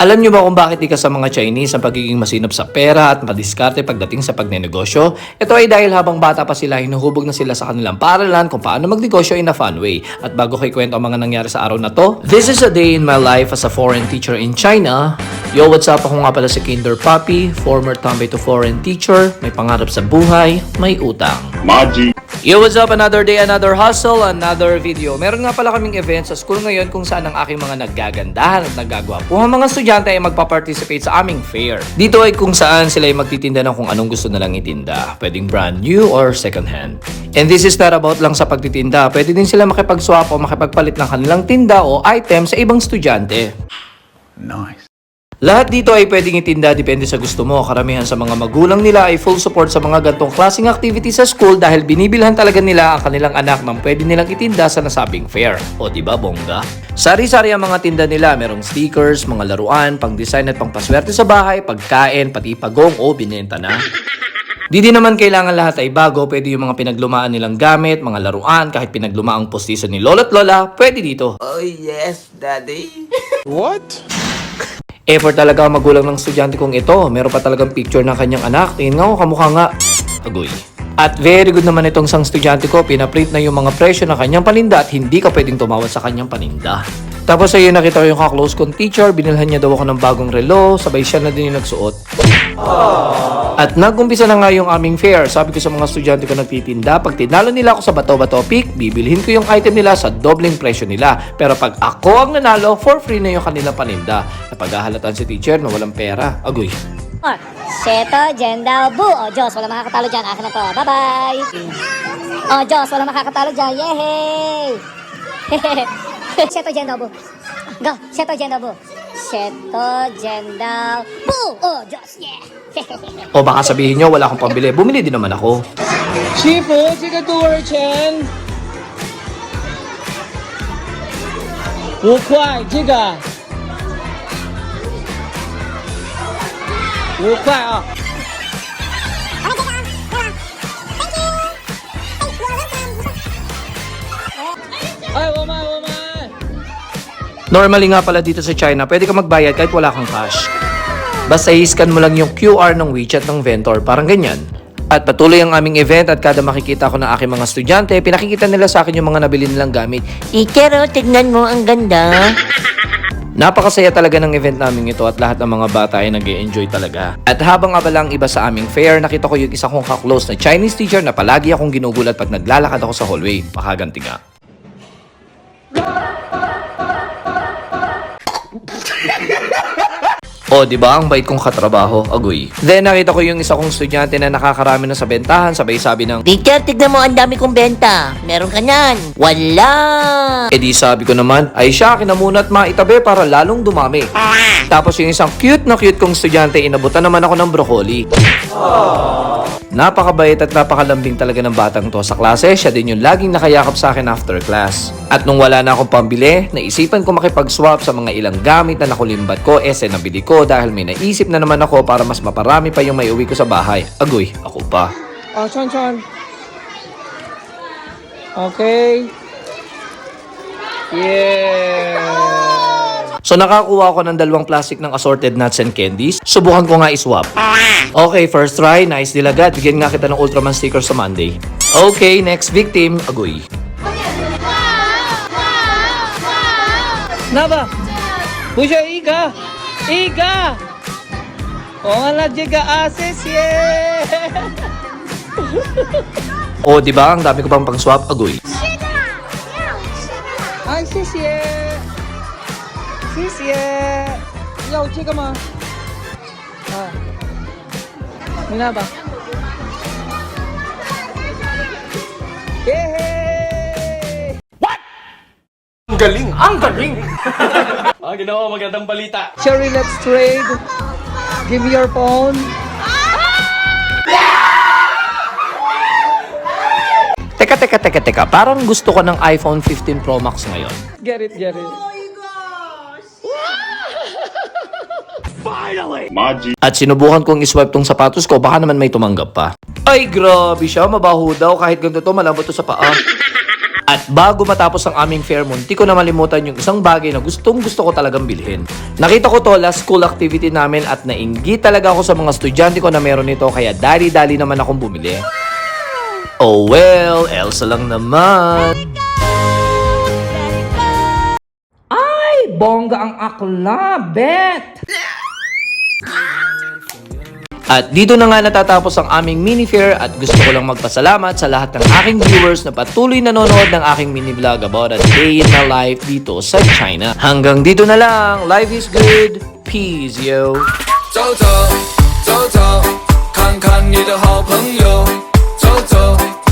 Alam nyo ba kung bakit isa sa mga Chinese ang pagiging masinop sa pera at madiskarte pagdating sa pagnenegosyo? Ito ay dahil habang bata pa sila, hinuhubog na sila sa kanilang paaralan kung paano magnegosyo in a fun way. At bago ko ikwento ang mga nangyari sa araw na to, this is a day in my life as a foreign teacher in China. Yo, what's up? Ako nga pala si Kinder Papi, former tambay to foreign teacher, may pangarap sa buhay, may utang. Maji. Yo, what's up? Another day, another hustle, another video. Meron nga pala kaming event sa school ngayon kung saan ang aking mga naggagandahan at naggagwapuhang mga estudyante ay magpa-participate sa aming fair. Dito ay kung saan sila ay magtitinda ng kung anong gusto nalang itinda. Pwedeng brand new or second hand. And this is not about lang sa pagtitinda. Pwede din sila makipag-swap o makipagpalit ng kanilang tinda o item sa ibang estudyante. Nice. Lahat dito ay pwedeng itinda depende sa gusto mo. Karamihan sa mga magulang nila ay full support sa mga gantong klaseng activity sa school dahil binibilhan talaga nila ang kanilang anak ng pwede nilang itinda sa nasabing fair. O diba bongga? Sari-sari ang mga tinda nila. Merong stickers, mga laruan, pang-design at pang-paswerte sa bahay, pagkain, pati pagong o binenta na. Di din naman kailangan lahat ay bago. Pwede yung mga pinaglumaan nilang gamit, mga laruan, kahit pinaglumaang postiso ni lolo't lola, pwede dito. Oh yes, daddy. What? Effort talaga ang magulang ng estudyante kong ito. Meron pa talagang picture ng kanyang anak. Tingin nga, kamukha nga. Agoy. At very good naman itong isang estudyante ko. Pinaprint na yung mga presyo ng kanyang paninda at hindi ka pwedeng tumawad sa kanyang paninda. Tapos ayun, nakita ko yung ka-close kong teacher. Binilhan niya daw ako ng bagong relo. Sabay siya na din yung nagsuot. At nag-umpisa na nga yung aming fair. Sabi ko sa mga estudyante ko nagtitinda, pag tinalo nila ako sa bato-bato pick, bibilhin ko yung item nila sa dobleng presyo nila. Pero pag ako ang nanalo, for free na yung kanilang paninda. Napaghahalatan si teacher na walang pera. Agoy. Seto, Jendao, Bu. O, Diyos, wala makakatalo dyan. Akin na to. Bye-bye. O, Diyos, wala makakatalo dyan. Yehey! Seto, Jendao, Bu. Go, Seto, Jendao, Bu. Seto, Jendao, Bu. O, Diyos, yeah! O baka sabihin nyo, wala akong pambili. Bumili din naman ako. 师傅，这个多少钱？5块，这个5块啊。哎，我买。 Normally nga pala dito sa China, pwede ka magbayad kahit wala kang cash. Basta i-scan mo lang yung QR ng WeChat ng vendor, parang ganyan. At patuloy ang aming event at kada makikita ko ng aking mga estudyante, pinakikita nila sa akin yung mga nabili nilang gamit. Ikero, tignan mo, ang ganda. Napakasaya talaga ng event namin ito at lahat ng mga bata ay nag-e-enjoy talaga. At habang abala ang iba sa aming fair, nakita ko yung isa kong ka-close na Chinese teacher na palagi akong ginugulat pag naglalakad ako sa hallway. Makaganti nga. O, di ba ang bait kong katrabaho? Agoy. Then nakita ko yung isa kong estudyante na nakakarami na sa bentahan, sabay sabi ng, Teacher, tignan mo, ang dami kong benta. Meron ka niyan. Wala. eh di sabi ko naman, ay siya, akin na muna at maitabi para lalong dumami. Tapos yung isang cute na cute kong estudyante, inabutan naman ako ng broccoli. Napakabait at napakalambing talaga ng batang to sa klase. Siya din yung laging nakayakap sa akin after class. At nung wala na akong pambili, naisipan ko makipag-swap sa mga ilang gamit na nakulimbat ko, nabili ko dahil may naisip na naman ako para mas maparami pa yung may uwi ko sa bahay. Agoy, ako pa. 啊，串串。OK。Yeah。 So nakakuha ako ng 2 plastic ng assorted nuts and candies. Subukan ko nga iswap. Okay, first try. Nice deal agad. Bigyan nga kita ng Ultraman sticker sa Monday. Okay, next victim. Agoy. 那吧，不是一个，一个。我完了这个啊，谢谢。 O, di ba? Ang dami ko pang pang-swap. Agoy. 哎，谢谢，谢谢。要这个吗？啊，你拿吧。耶嘿！ Ang galing! Ang galing! Ginawa, magandang balita. Cherry, let's trade. Give me your phone. Teka. Parang gusto ko ng iPhone 15 Pro Max ngayon. Get it, get it. Maji. At sinubukan kong iswipe tong sapatos ko, baka naman may tumanggap pa. Ay, grabe siya. Mabaho daw. Kahit ganito to, malambot to sa paa. At bago matapos ang aming fair, munti ko na malimutan yung isang bagay na gustong gusto ko talagang bilhin. Nakita ko to last school activity namin at nainggit talaga ako sa mga estudyante ko na meron nito kaya dali-dali naman akong bumili. Oh well, Elsa lang naman. Ay, bongga ang akla, bet! At dito na nga natatapos ang aming mini fair at gusto ko lang magpasalamat sa lahat ng aking viewers na patuloy nanonood ng aking mini vlog about a day in my life dito sa China. Hanggang dito na lang. Life is good. Peace, yo. 走走走走，看看你的好朋友，走走